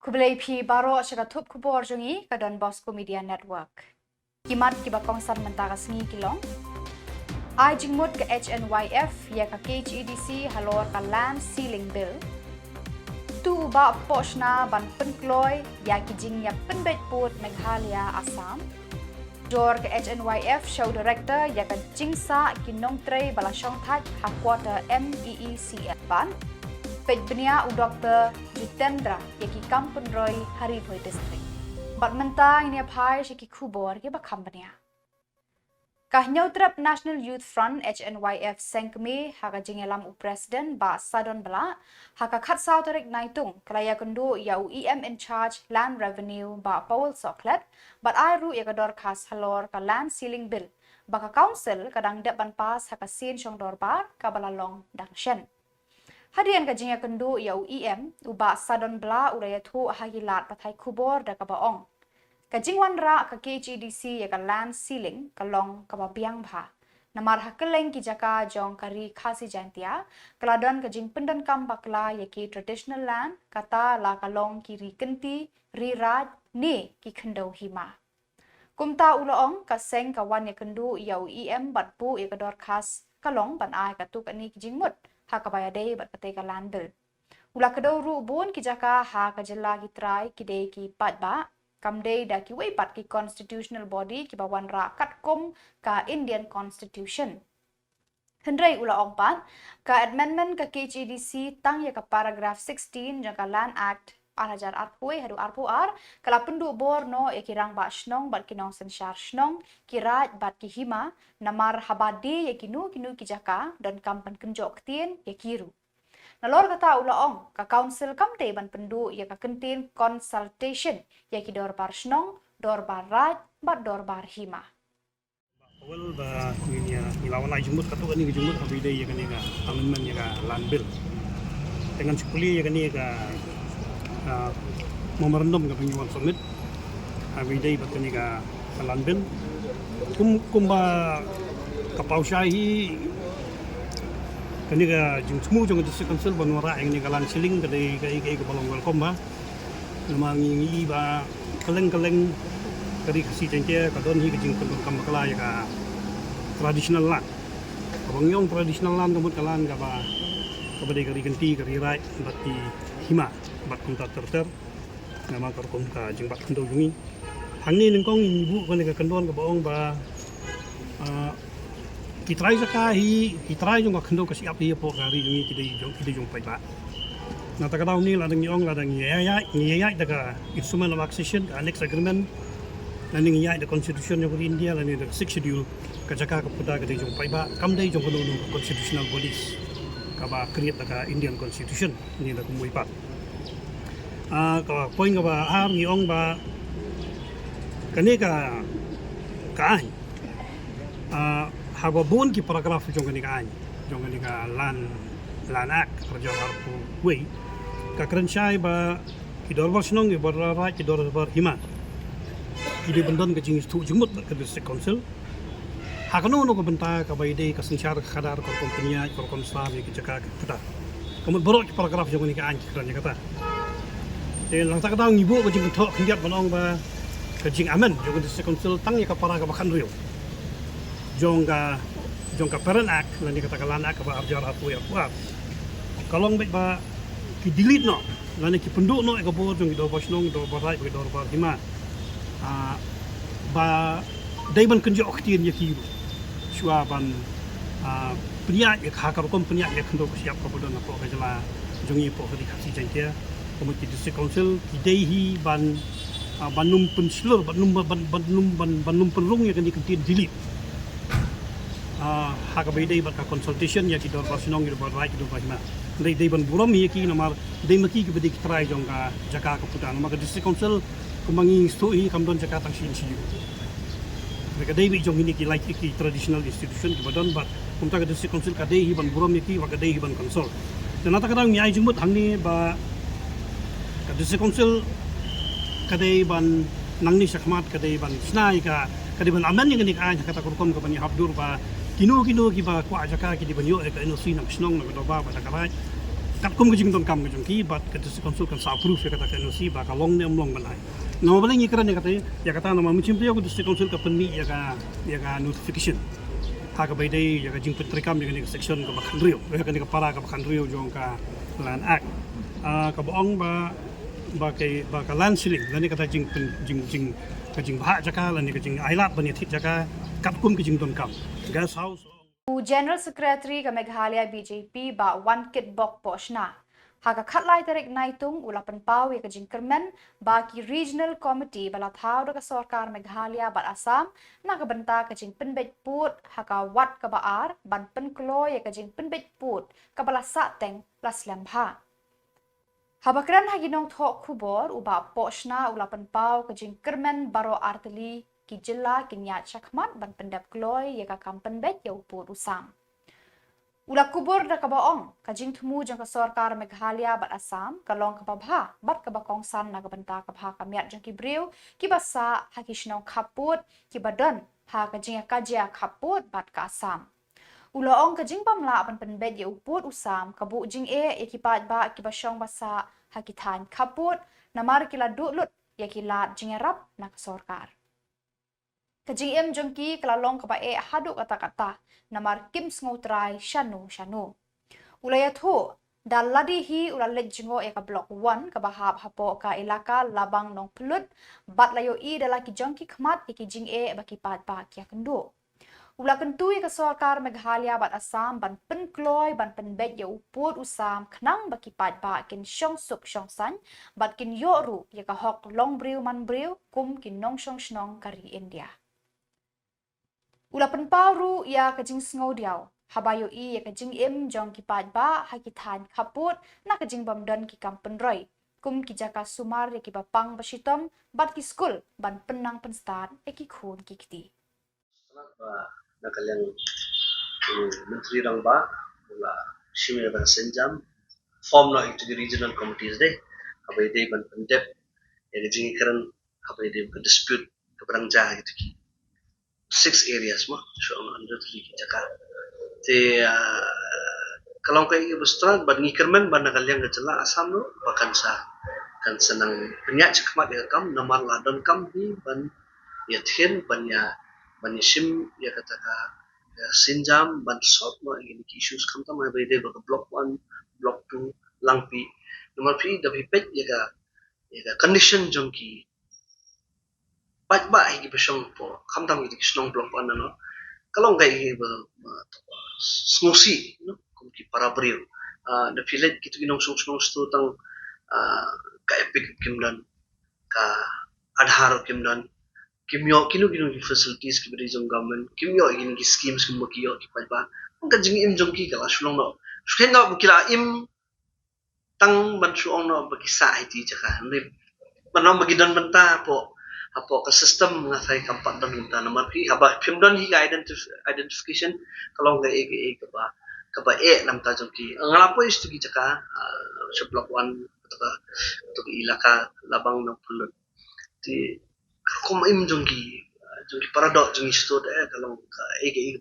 Kublai baro syakatup Khuborjylla ke Donbosco Media Network. Kimat kibakong san mentara sengi kilong. I jingmut ke HNYF ya ke KHEDC halor ke land ceiling bill. Tu ba poshna ban penkloy ya ki jing ya penbet put Meghalaya Assam. Dor ke HNYF show director ya ke jingsa ki nongtre balasong that headquarter NEHU ban. Pejbenia u Dr. Jitendra yaki kampun roy hari boy district. Bat mentang ini apai yaki Khubor ke bakambania. Kahnyau trap National Youth Front HNYF sengkemi haka jingelam u president ba sadon bela haka khatsau tarik Naitung kelaya kendu ya u EM in charge land revenue ba Paul Soklet bat airu ya kador khas halor ka land ceiling bill baka council kadang dep ban pas haka sin shong dorbar ka balalong dang shen. Hadian kajingnya kendu ya UEM uba sadon bela uraya thu hagilat pathai Khubor da kabaong. Kajing wanra ka KHEDC ya ka land ceiling kalong kababiang bha. Namar hakeleng ki jaka jong kari khasi jantia keladon kajing pendan kam bakla ya ki traditional land kata la kalong kiri kenti riraj ne ki khendau hima. Kumta uloong ka seng kawan ya kendu ya UEM batpu ya kador khas kalong ban ai katuk ani kijing mut. Hakabaya day bat pateka landel. Ula kadau ru bun ki jaka ha ka Jylla ki try ki day ki pat ba kam day da ki way pat ki constitutional body ki bawan ra kat kum ka Indian Constitution. Hendrai ula ong pat ka amendment ka KHEDC tang ya ka paragraph 16 jaka Land Act 2008 hadu RPR kala pendu bor no ya kirang ba shnong bat kinong sensyar shnong kirat bat ki hima namar habadi ya kinu ki jaka dan kampan kenjok tien ya kiru nalor kata ulaong ka council kamte ban pendu ya ka kentin consultation ya ki dor bar shnong dor bar raj bat dor bar hima awal ba ni ilawan ai jumut katu ani jumut abide ya kan ya amendment ya ka land bill dengan sekuli ya kan ya ka memorandum ka penyuan summit abide bat kan ya ka land bill kumba kapausyai kani ka jung semu jung district council banwara yang ni kalan siling kadai kai balong welcome ba namangi ba kaleng dari kasi cengke kadon hi kajing pendon kamakala ya ka traditional land abang yong traditional land kamut kalan ka ba kabadai kari genti kari rai bati hima bat kunta terter nama karkom ka jing bat kendo jungi hangni nengkong ibu kan ka kendon ka baong ba kitrai zakahi kitrai jong ka kendo ka siap hi po kari jungi kidai jong pai ba na ta kadau ni ladang yong ladang ya daga instrument of accession annex agreement laning ya the constitution of India laning the 6th schedule ka jaka ka puda ka jong pai ba kam dai jong kono constitutional bodies ka ba create daga Indian constitution ni da kumui pa ka point ka ba har ni ong ba kani ka ai haba bon ki paragraph jong kani ka ai jong kani ka land act kerja harpu way ka krenchai ba kidor basnong ki barra kidor bar hima idi bendan ke jing stu jumut ke district council hakano no ko benta ka baide ka sensyar khadar ko kompanya ko komsar ki jaka kita kamu borok paragraph jong ni ka an kran kata lang ta ka ngibu ko jing thok khiat banong ba ka jing amen jong district council tang ya ka para ka bakhan rio jong ka parent act lani kata ka lan act ba arjar apu ya kuat kalong ba ki delete no lani ki penduk no ka bo jong do basnong do barai do bar hima ba dai ban kenjo oktien ya ki shua ban pria ya khakar kom pria ya khndo ko siap ko bodon ko ka Jylla jongi po ka di khasi jangkia komiti district council ki dai hi ban banum penslur banum penrung ya kan di kentin dilit haka bai dai ba ka consultation ya ki dor basnong do barai do bahima dai ban buram ya ki namar dai maki ki bedi try jong ka jaka ka putan maka district council kumangi stoi kamdon Jakarta NEHU. Mereka dai bi jong ini ki like ki traditional institution ki badon bat kumta ka district council ka dai ban buram ki wa ka dai ban konsol. Dan ata kadang nyai jumut hangni ba ka district council ka dai ban nangni sakmat ka dai ban snai ka dai ban aman ni ka kata kurkom ka bani habdur ba kinu ki ba kwa jaka ki di banyo ka ino sinam snong na do ba ta karai kat kum ke jing ton kam ke jong ki bat ke tu konsul kan sa proof ya kata kan si ba ka long ne long banai no bale ngi kran ya kata nama mucim pria ko tu konsul ka penni ya ka notification ha ka bai dai ya ka jing petrikam ya ka section ka bakhan rio ya ka para ka bakhan rio jong ka lan act ka boong ba ka lan siling lan ni kata jing ka jing ba jaka lan ni ka jing ailat ban thit jaka kat kum ke jing ton kam gas house General Secretary ka Meghalaya BJP ba one kit bok poshna. Haga khatlai tarik Naitung ulapan pau ya kajing kermen ba ki regional committee bala thau da ka sarkar Meghalaya ba Assam na ka banta kajing penbet put haka wat ka baar ban penklo ya kajing penbet put ka bala sa teng plus lembha. Habakran haginong thok Khubor uba poshna ulapan pau kajing kermen baro arteli ki Jylla kinyat syakmat ban pendap kloy ya ka kampen bet ya upur usam. Ula Khubor da ka baong kajing thumu jang ka sarkar Meghalaya bat Assam kalong ka babha bat ka bakong san na ka banta ka bha ka miat jang ki briu ki basa ha ki shnong khaput ki badan ha kajing ka ja khaput bat ka Assam. Ula ong kajing pamla ban penbet ya upur usam ka bu jing ya ki pat ba ki basyong basa ha ki than khaput namar ki la dulut ya ki la jing rap na ka sarkar. Kajing em jongki kelalong kebae haduk kata-kata namar kim sngotrai shanu. Ulaya thu dal ladi hi ulalet jingo e ka block 1 ka bahab hapo ka ilaka labang nong pelut bat layo I dala ki jongki khmat ki jing e baki pat ba kya kendo. Ula kentui ka sarkar Meghalaya bat Assam ban penkloy ban penbet ya upur usam khnang baki pat ba kin shong suk shong san bat kin yoru ya ka hok long briu man briu kum kin nong shong shnong kari India. Ula penparu ya kajing snodiaw habayo I ya kajing im jong ki pat ba ha ki than khaput na kajing bamdan ki kampen roy kum ki jaka sumar ya ki bapang basitom bat ki school ban penang penstat e ki khun ki kiti na kalyang menteri rang ba ula shimir ban senjam form no into the regional committees de habai de ban pendep ya kajing karan habai de dispute kabrang ja gitu ki 6 areas mo so under the jaka te kalau kai restaurant ban ngikermen ban nakalyang gejala Assam no bahkan sa kan senang penyak cekmat ya kam namar ladon kam di ban ya thin ban ya sim ya kataka ya sinjam ban sot mo ini issues kam tam mai de block 1 block 2 langpi nomor 3 da pipet ya ga condition jongki pat ba hi besong po kamtam gi kisnong block an no kalong gai hi ba smosi no kum ki para brio the village gitu ginong sung stu tang ka epic kimdan ka adhar kimdan kimyo kinu ki facilities ki beri jong government kimyo gini ki schemes kum ki yo ki pat ba ka jing im jong ki kala sulong no shen no kila im tang ban suong no ba ki sa IT jaka ni banom bagi don benta po apo ka system nga sai kampat dan minta nomor pi haba pimdon hi identification kalau ga ka ba nam ta jongki ngalapo istu ki jaka seblok 1 to ilaka labang na pulut ti kom im jongki paradok jongi sto de kalau ka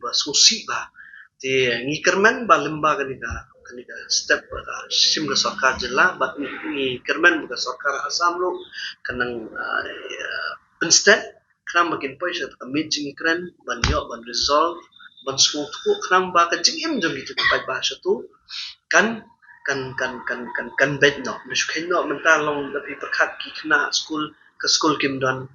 ba susi ba ti ngikermen ba lemba kanika step sim ga sarkar Jylla bat ni kermen ga sarkar Assam lo kanang instead kram makin poisa ta meeting kran ban yo ban resolve ban smooth ko kram ba ka jingim jong gitu pa ba sa tu kan bet no nishkhen no menta long da pi pakhat ki khna school kim don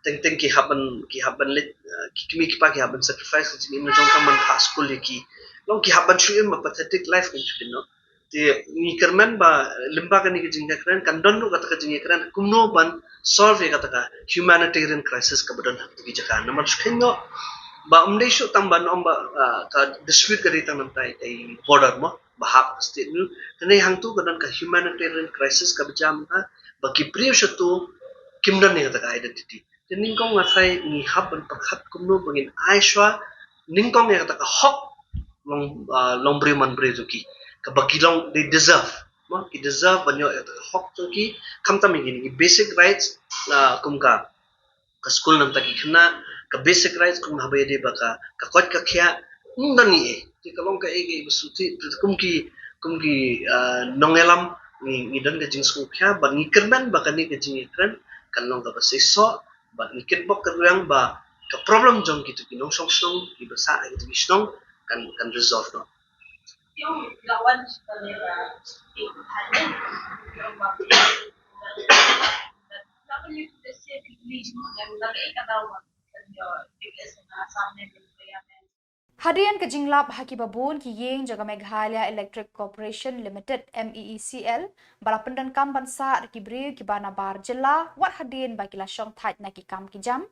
teng ki haban lit ki kimi ki pa ki haban sacrifice ki mi jong kam man school ki long ki haban shu ma pathetic life kin no ti ni kermen ba limba kan ki jingga kran kan don ru kata ka jingga kran kumno ban solve kata ka humanitarian crisis ka badan ki jaka namar shkhen no ba umde shu tamban ba ka dispute kari tang namtai ai border mo bahap state nu tene hang tu kadan ka humanitarian crisis ka bajam ka ba ki priyo shatu kimdan ne kata ka identity ningkong ngasai ni haban pakhat kumno bangin aishwa ningkong ne kata ka hok long bre man bre zuki ka bakilong they deserve mo ki deserve banyo hok zuki kamta mingin basic rights la kumka ka school nam taki khna ka basic rights kum habe de baka ka kot ka khya ndani e ti kalong ka ege suti kumgi nongelam ni dan ke jing skukya ba ni kerban ba kan ni ke jing ikran kan nong ka ba seso ba ni ket bok kerang ba ka problem jong gitu kinong song song ki ba sa gitu kisnong kan resolve no yung lawan sebenarnya Thailand yung lawan itu desnya English dan lagi kata orang yang biasa sampai berbayaran. Hadian ke jinglap haki babun ki yeng jaga Meghalaya Electric Corporation Limited MEECL bala pendan kam bansa ki bri ki bana bar Jylla wat hadian bagi la syong thaj na ki kam ki jam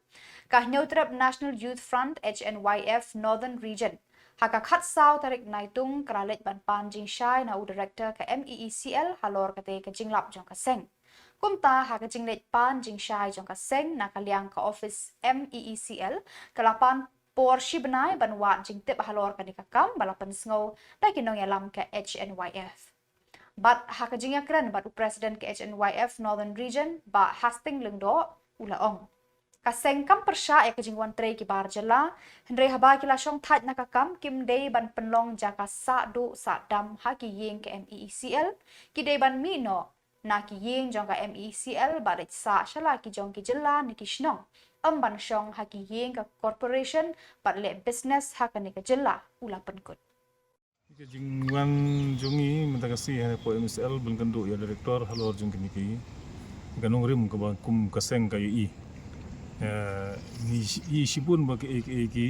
kah nyautrap National Youth Front HNYF Northern Region haka khat saw tarik Naitung kralet ban pan jing shai na u director ke MEECL halor kate ke jinglap jong ka seng kumta haka jinglet pan jing shai jong ka seng na kaliang ka office MEECL kalapan por shibnai banwa jing tip halor kanika kam balapan sngo da kinong yalam ke HNYF. But haka jing yakran but president ke HNYF Northern Region ba hasting lengdo ulaong. Kaseng kam persya ya kejing wan tre ki bar Jylla hendrei haba kila syong thaj nakakam kim dei ban penlong jaka sa du sa dam haki yeng ke MEECL ki dei ban mino na ki yeng jong ka MEECL barit sa shala ki jong ki Jylla ni ki shnong ban syong haki yeng ka corporation pat le business haka ni ka Jylla ula penkut. Ke jingwan jungi mentakasi ha po MSL ben kandu ya direktor halor jung kini ki ganong rim ka ba kum kaseng ka i ni sipun ba ke ki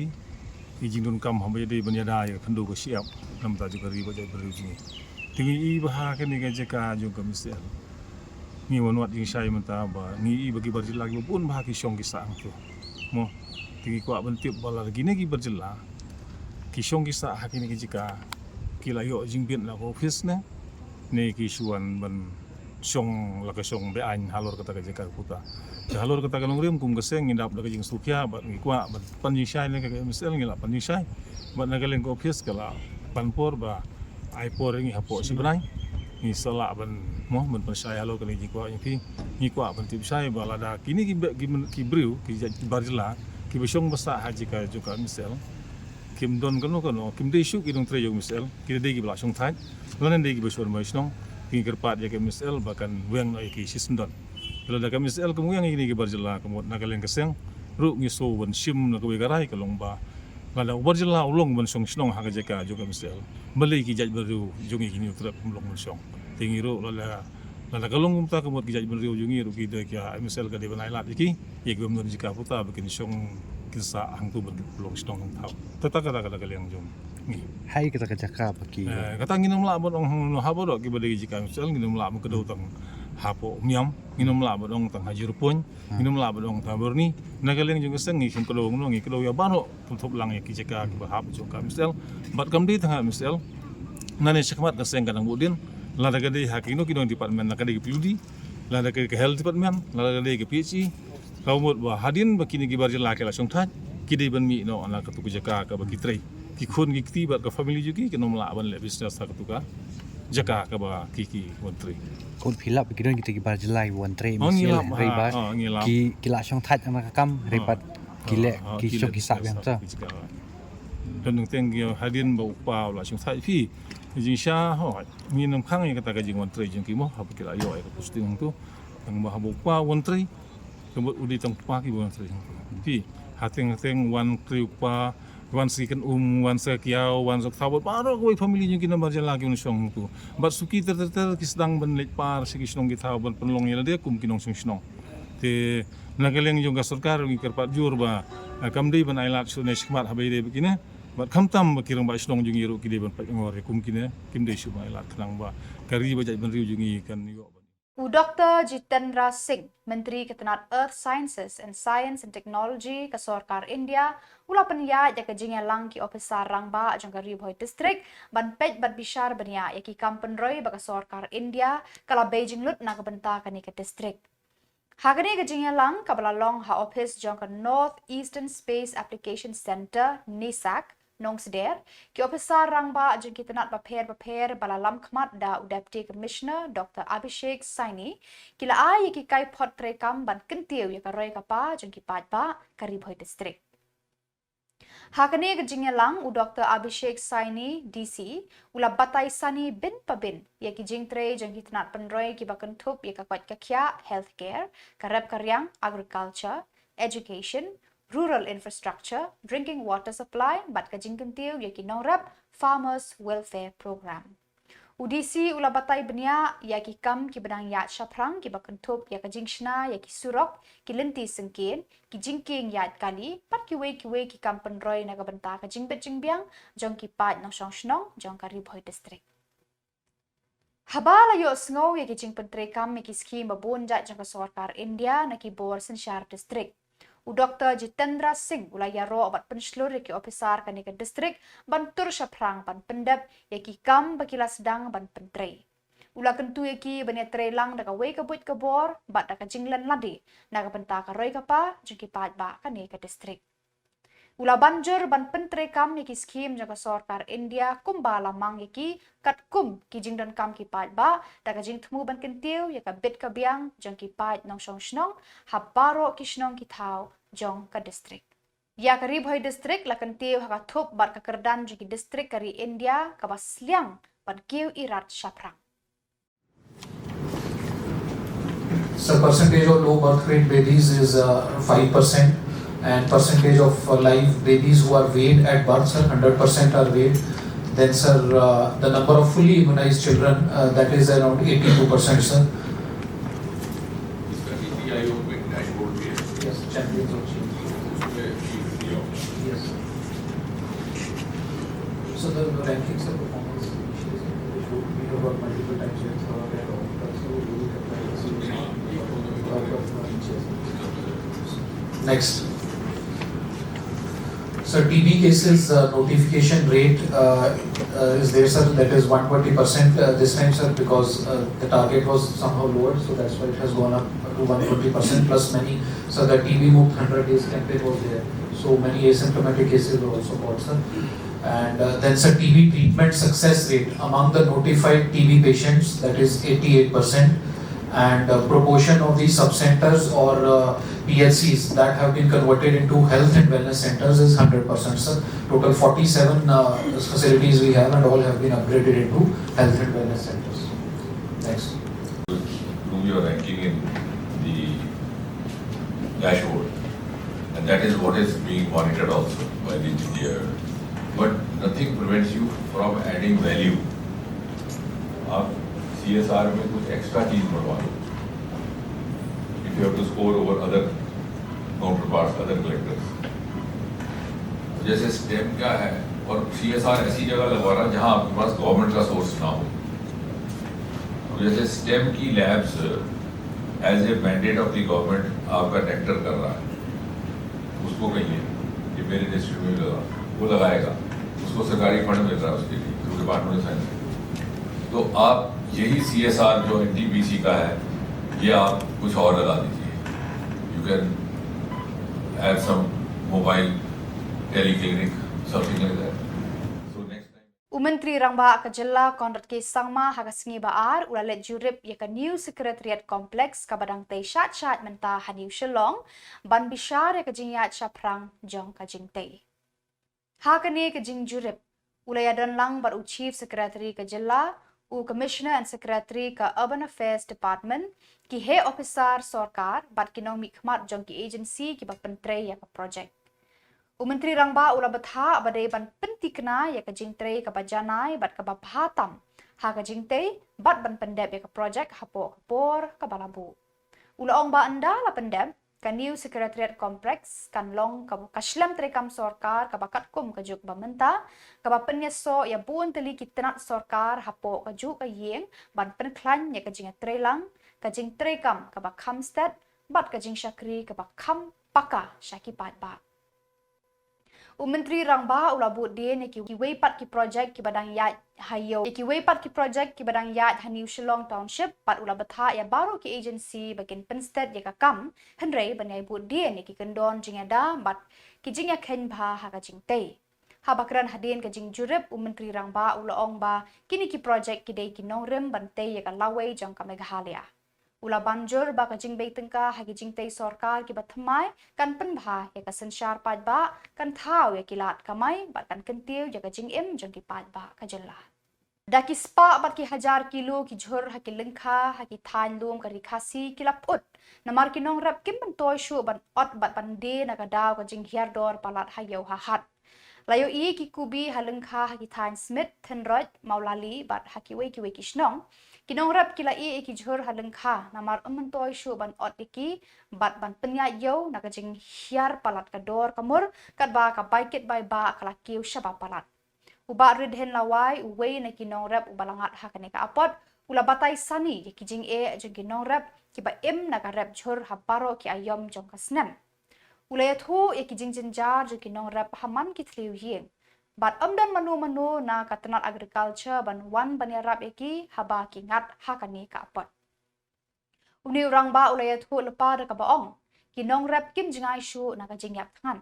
jingdun kam hambe de ban yada ya kandu ko siap nam ta juga ri ba jai beru jungi tingi i ba ha ke ni ka jeka jung ka MSL ni wanwat jing sai menta ba ni i bagi barjil lagi pun ba ki syong ki sang tu mo tingi ko ban tiap bala gini ki berjela ki syong ki sa ha ke ni ki jeka kila yo jing bin la office ne ne ki suan ban syong la ka syong be an halor kata ka jeka puta halor kata ka longrim kum geseng ngindap la ka jing sukya ba ngi kwa ban pan jing sai ne ka MSL ngi la pan jing sai ba na galeng ko office kala panpor ba ai por ngi hapo sibrai ni sala ban mo ban pan sai halor ka ni kwa ngi kwa ban tip sai ba la da kini ki briu ki barjela ki besyong basa haji ka juga MSL kim don kano kim de shu ki dong tre yo MSL ki de ki bla song thai lonen de ki besor mai snong ki kerpat ya ke MSL bahkan weng ai ki sisndon kalau da ka MSL kemu yang ini ki barjela kemut nagaleng keseng ru ngi so ban sim na ko garai ka longba ngada barjela ulong ban song snong ha ka jeka juga MSL beli ki jaj baru jungi kini trap ulong ban song tingi ru lala kalong umta kemut ki jaj baru jungi ru ki de ki MSL ka de banai lat ki ye gum don jika puta bikin song kisah hang tu belum sedang tahu. Tetap kata kalian jom. Hai kata jaka bagi. Kata nginum lah buat orang habo dok kita bagi jika misal nginum lah kedua tang hapo miam nginum lah buat orang tang haji rupun nginum lah buat orang tabur ni. Nak kalian juga sengi kum kedua ngungi kedua ya baru tutup lang ya jika kita habo juga misal. Bat kam di tengah misal. Nani sekmat keseng kadang budin. Lada kade hakino kidong department nak kade PUD. Lada kade health department. Lada kade PHC. Kau buat bah hadin bakini ki barjela ke langsung thaj kidai ban mi no ana katu jaka ka bagi trei ki khun ki ti ba ka family juki ke nom la ban le business ka tu ka jaka ka ba ki wantri Kon philap bagi kita ki barjela wan tre misal riba ki langsung thaj ana kam ribat kile ki syok ki sak yang ta dan teng hadin ba upa langsung thaj fi jing sha ho mi nam khang ya kata ka jing wantri jing ki mo ha ki la yo ai ka posting tu ang ba upa wantri kebut udi tang pagi bukan sering. Tapi hateng wan kriupa wan sikan wan sekiau wan sok thabot baru koi family yung kinabarjan lagi unsong tu. Bat suki ter kisdang benlit par si kisnong kita ban penlong yela dia kum kinong song. Te nagaleng yung gasorkar yung kerpat jur ba kam dei ban ailat sunai skmat habai dei begini. Bat kam tam kirang ba snong yung iru kidei ban pat ngor kum kine kim dei suma ailat kenang ba kari ba jai ban riu yung ikan yo. Dr. Jitendra Singh, Menteri Ketenat Earth Sciences and Science and Technology ke Sarkar India, ula penya ya kejingnya lang ki ofisar rangba jang Ribhoi district ban pej bat bishar benya ya ki kampen roy ba ke Sarkar India kala Beijing lut na kebenta kani ke district. Hagani kejingnya lang kabala long ha office jang ke North Eastern Space Application Center NESAC nong seder ki ofisar rangba jeng ketenat baper balalam khmat da Deputy Commissioner Dr. Abhishek Saini kila ai ki kai phot trekam ban kentiu ya ka roi ka pa jeng ki pat ba Ribhoi district Hakane ke Jylla u Dr. Abhishek Saini DC ula batai sani bin pabin ya ki jingtre jang hitnat penroi ki bakan thup ya ka kwat kakya healthcare karab karyang agriculture education rural infrastructure drinking water supply bat ka jingkentiu ya ki nongrap farmers welfare program. UDC ula batai benia ya ki kam ki benang ya shaprang ki bakentup ya ka jingshna ya ki surok ki lenti sengkin ki jingking ya kali pat ki we ki kam penroi na ka benta ka jingbet jingbiang jong ki pat no shong shnong jong ka ribhoi district. Habala yo sngo ya ki jing pentre kam ki skim babun ja jong ka sarkar India na ki bor senshar district. U Dr. Jitendra Singh ulaya ro obat penslur ki ofisar kanika distrik bantur shaprang ban pendap yaki kam bakila sedang ban pentre. Ula kentu yaki bania trelang daga wei kabut kabor bat daga jinglan ladi naga benta ka roi kapa jengki pat ba kanika distrik. Ula banjur ban pentre kam yaki skim jaga sarkar India kumbala mang yaki kat kum ki jingdan kam ki pat ba daga jing temu ban kentiu yaka bit ka biang jong ki pat nong shong shnong habaro ki shnong ki thau jong ka distrik. Ya ka ribhoi distrik la kentiu haka thup bat ka kerdan jiki distrik kari India ka basliang ban kiu irat shaprang. So percentage of low birth weight babies is 5%. And percentage of live babies who are weighed at birth, sir, 100% are weighed. Then, sir, the number of fully immunized children, that is around 82%, sir. Yes, champions of change. Yes. So the rankings of performance, which we have got multiple times with Next. So TB cases notification rate is there, sir, that is 120% this time, sir, because the target was somehow lower, so that's why it has gone up to 120% plus many. So the TB Mukt 100 days campaign was there, so many asymptomatic cases were also got, sir. And then, sir, TB treatment success rate among the notified TB patients, that is 88%. And proportion of these sub-centers or PHCs that have been converted into health and wellness centers is 100%, sir. Total 47 facilities we have and all have been upgraded into health and wellness centers. Next. Do your ranking in the dashboard, and that is what is being monitored also by the engineer. But nothing prevents you from adding value. CSR में कुछ एक्स्ट्रा चीज बढ़वा लो. If you have to score over other counterparts, other collectors. जैसे STEM क्या है और CSR ऐसी जगह लगवा रहा है जहाँ आपके पास गवर्नमेंट का सोर्स ना हो. जैसे STEM की labs as a mandate of the government आपका टेंडर कर रहा है, उसको कहिए कि मेरे डिस्ट्रिक्ट में लगा, वो लगाएगा, उसको सरकारी फंड मिल रहा है उसके लिए थ्रू डिपार्टमेंट ऑफ साइंस. तो आप यही CSR जो NTPC का है, ये आप कुछ और लगा दीजिए. You can add some mobile teleclinic, something like that. So next time. Umentri Rangba ka Jylla Konrad ke Sangma hakasingi baar ulalet jurip ya ka New Secretariat Complex ka badang tay shat menta haniu Shillong ban bishar ya ka jingyat shaprang jong ka jingtay. Hakane ka jing jurip ulayadan lang bar u Chief Secretary ka Jylla u Commissioner and Secretary ka Urban Affairs Department ki he officer sarkar bat kinong mikmat jong ki agency ki bakpentre ya ka project. Menteri Rangba ula batha abadai ban pentikna ya ka jingtre ka bajanai bat ka baphatam ha ka jingte bat ban pendep ya ka project hapo Khubor ka balabu. Ula ong ba anda la pendep ka New Secretariat Complex kan long ka kaslam trekam sarkar ka bakat kum ka juk bamenta ka bapenyeso ya buon teli kitnat sarkar hapo ka juk ka yeng ban penklan ya ka jinga trelang ka jing trekam ka bakhamsted bat ka jing shakri ka bakham paka shakipat ba. Menteri Rangba ula but dia ni ki weipat ki project ki badang yat hayo ki weipat ki project ki badang yat haniu Shillong Township pat ula batha ya baru ki agency bagian pensted ya ka kam henrei banai but dia ni ki kendon jingada bat ki jingya khen bha ha ka jingte ha bakran hadin ka jing jurip Menteri Rangba ula ong ba kini ki project ki dei ki nongrem bante ya ka lawai jong ka Meghalaya. Ula banjur ba ka jing bay tengka hagi jing tay sorkar ki bathamai kan penbha ya ka sensyar pad ba kan thau ya kilat kamai ba kan kentiu ya ka jing im jong ki pad ba ka Jylla. Daki spa bat ki hajar kilo ki jhur haki lengkha haki than lum ka rikhasi kilap ut namar ki nong rap kim ban toy shu ban ot bat ban de na ka daw ka jing hiar dor palat hayau hahat. Layo i ki kubi halengkha haki than smith thenroj maulali bat haki wei ki shnong kinong rap kila i ki jhur halengkha namar toy shu ban ot iki bat ban penya yo na ka jing hiar palat ka dor kamur kat ba ka baikit bai ba kala kiu shaba palat. Uba ridhen lawai uwei na kinong rap ubalangat hakane ka apot ula batai sani ki jing jeng kinong rap ki ba im na ka rap jhur haparo ki ayom jong ka snem. Ulaya thu ki jing jenjar jeng kinong rap haman ki tliu hieng. Bat dan manu na katanat agriculture ban wan banyarap eki haba ki ngat hakane ka apot. Uni urang ba ulaya thu lepa da ka baong kinong rap kim jingai shu na ka jingyak tangan.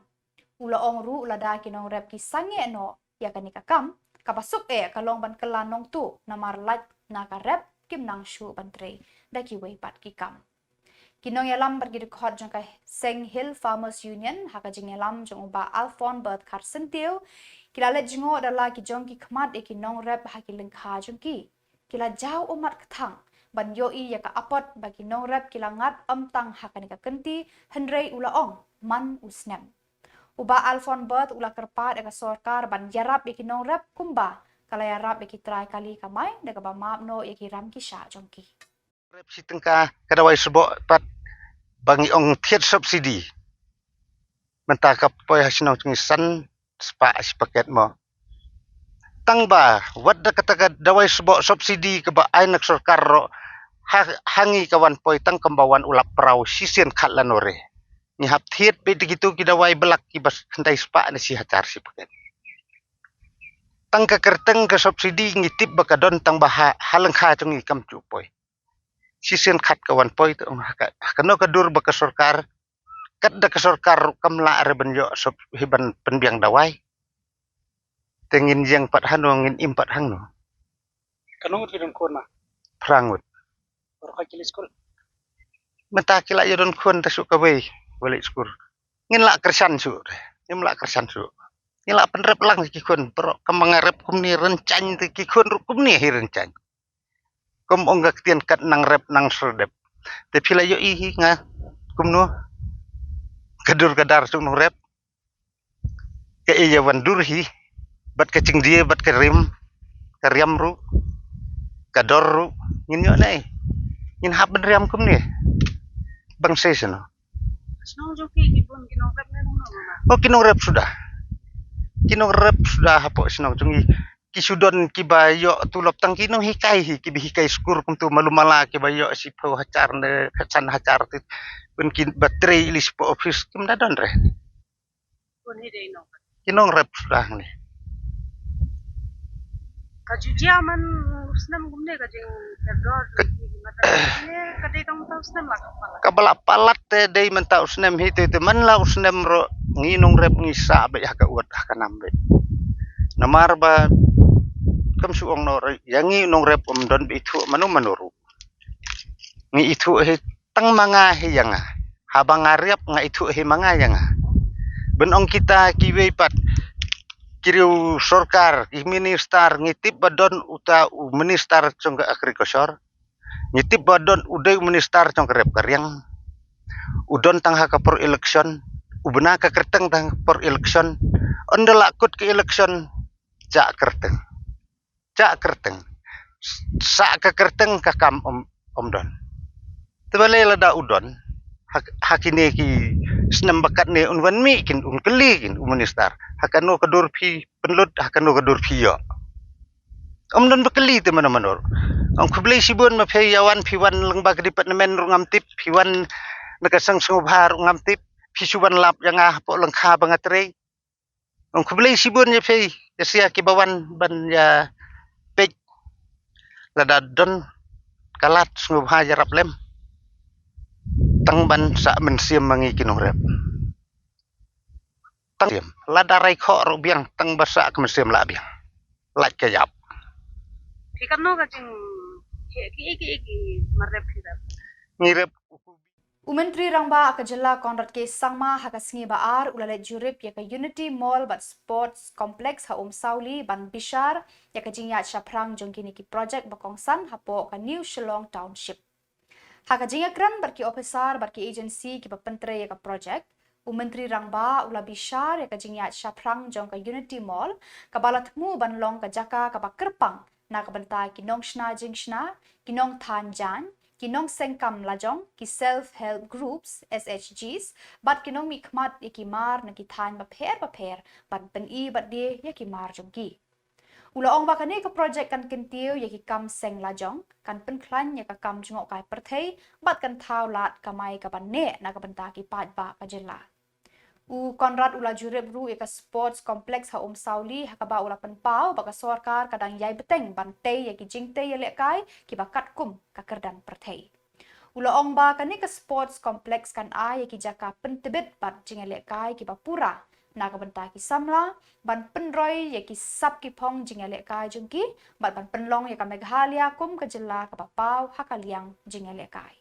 Ula ong ru ula da kinong rap ki sange no ya ka ni ka kam kapasuk kalong ban kelanong tu namar lat na ka rap kim nang shu ban tre da ki wei pat ki kam. Kinong yalam bergi record jong ka Seng Hill Farmers Union haka jing yalam jong uba Alphon Bird Karsentiu kila let jingo adalah ki jong ki kmat kinong rap haki lengkha jong ki kila jauh umat ketang ban yoi ya ka apot bagi nong rap kila ngat tang haka ni ka kenti hendrei ula ong man usnem. Uba Alphon Bird ula kerpat eka sorkar ban yarap kinong rap kumba kala yarap try kali kamai daga ba map no ki ram ki sha jong ki. Rep si tengka kadawai sebok pat bangi ong thiet subsidi mentah kap poi hasinau tungisan spa si paket mo tang ba wadda kata dawai sebok subsidi ke ba ainak sarkar ro hangi kawan poi tang kembawan ulap perau sisen khat lanore ni hap thiet pe gitu ki dawai belak ki bas hentai spa ni si hacar si paket tang ka kerteng ke subsidi ngitip bakadon tang bah halengkha tungi kam cu poi sisen khat kawan poi tu kano kadur baka sarkar kat da ka sarkar kamla are benjo sop hiban penbiang dawai tengin yang pat hanu ngin impat hanu Kanong tidon kon ma. prangut Baru ka kili skul. menta kila yodon kon ta su ka wei balik skur ngin la kersan su ngin la kersan su ngin la penrep lang ki kon pro kamangarep kum ni rencang ki kon kum ni hi rencang kom onga ktian kat nang rep nang serdep te pila yo i nga kumno kadur kadar sung no rep ke iya wandur hi bat kacing dia bat kerim kariam ru kador ru ngin yo nai ngin hab riam kum ni bang season Senang joki kipun kinong rap na nung oh kinong rep sudah hapo sinong tungi kisudon kibayo tulop tang kinong hikai hi kibihikai skur kum tu malumala kibayo si po hacar ne hacan hacar tit ben kin baterai ilis po office kim dadon re Pun hiday no. kinong rep sudah ni Kajujia man usnam gumne kajing kerdor mata ne kadai kang tau usnam lah kepala. kabala palat te dei menta usnem hitu te man la usnem ro nginong rep ngisa be haka uat haka nambe namar ba kam suong no yangi nong rep don itu manuru ngi itu he tang manga he yanga habang ariap nga itu he manga yanga benong kita kiwe pat kiriu sorkar ki minister ngitip badon uta minister congga agrikultur ngitip badon udai minister congga rep karyang udon tang haka per election ubena ka kerteng tang per election ondela kut ke election ja kerteng sa ka kerteng ka kam om don tebale lada udon hakine ki senam bakat ne unwan mi kin keli kin minister hakano kadur phi penlut hakano kadur phi yo om don bekeli te mana manor om khublei sibun ma phe yawan phiwan lengba ke department rungam tip phiwan nakasang sungubhar rungam tip phi suban lap yanga po lengkha bangatre om khublei sibun ye phe sia ki bawan ban ya pek lada don kalat sungubha jarap lem tang ban sa mensiam mangi kinong rep tang lada rai kho ro biang tang basa ke mensiam la biang lak ke yap Ikan no kajing ki marep kita. ngirep Menteri Rangba Khuborjylla Konrad ke Sangma hakasingi baar ulalet jurip ya ke Unity Mall bat Sports Complex ha Sauli ban Bishar ya ke jingya Shaprang jongkini ki project bakongsan hapo ka New Shillong Township. Haka jingya kran barki officer barki agency ki bapentre ya ke project. Menteri Rangba ula Bishar ya ke jingya Shaprang jong ka Unity Mall ka balatmu ban long ka jaka ka bakerpang na ka bentai ki nong shna jingshna ki nong thanjan kinong sengkam lajong ki self-help groups SHGs bat kinong mikmat ikimar na kithan baper bat beni bat dia yakimar jongki ulaong bakane ka project kan kentiu yaki kam seng lajong kan penklan ya ka kam jungok kai perthei bat kan thaulat kamai ka banne na ka banta ki pat ba ka Jylla Konrad ula jurep ru eka sports complex ha Sauli ha ba ula penpau baka sorkar kadang yai beteng bantei ya ki jingte ya lekai ki bakat kum ka kerdan perthei ula ong ba kan ka sports complex kan ya ki jaka pentebet bat jinga lekai ki bapura na ka benta ki Samla ban penroi ya ki sap ki phong jinga lekai jungki bat ban penlong ya ka Meghalaya kum ka Jylla ka bapau ha kaliang jinga lekai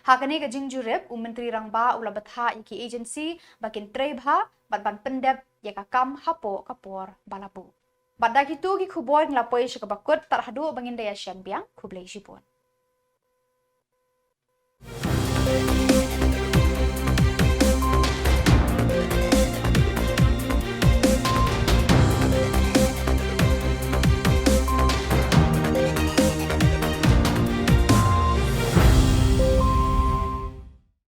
Hakani ka jingjurep Menteri Rangba ula batha iki agency bakin trebha bat ban pendep ya ka kam hapo kapor balabu. Badak itu ki Khubor nglapoi syakabakut tarhadu bangin daya shenbiang Khublei Jipon.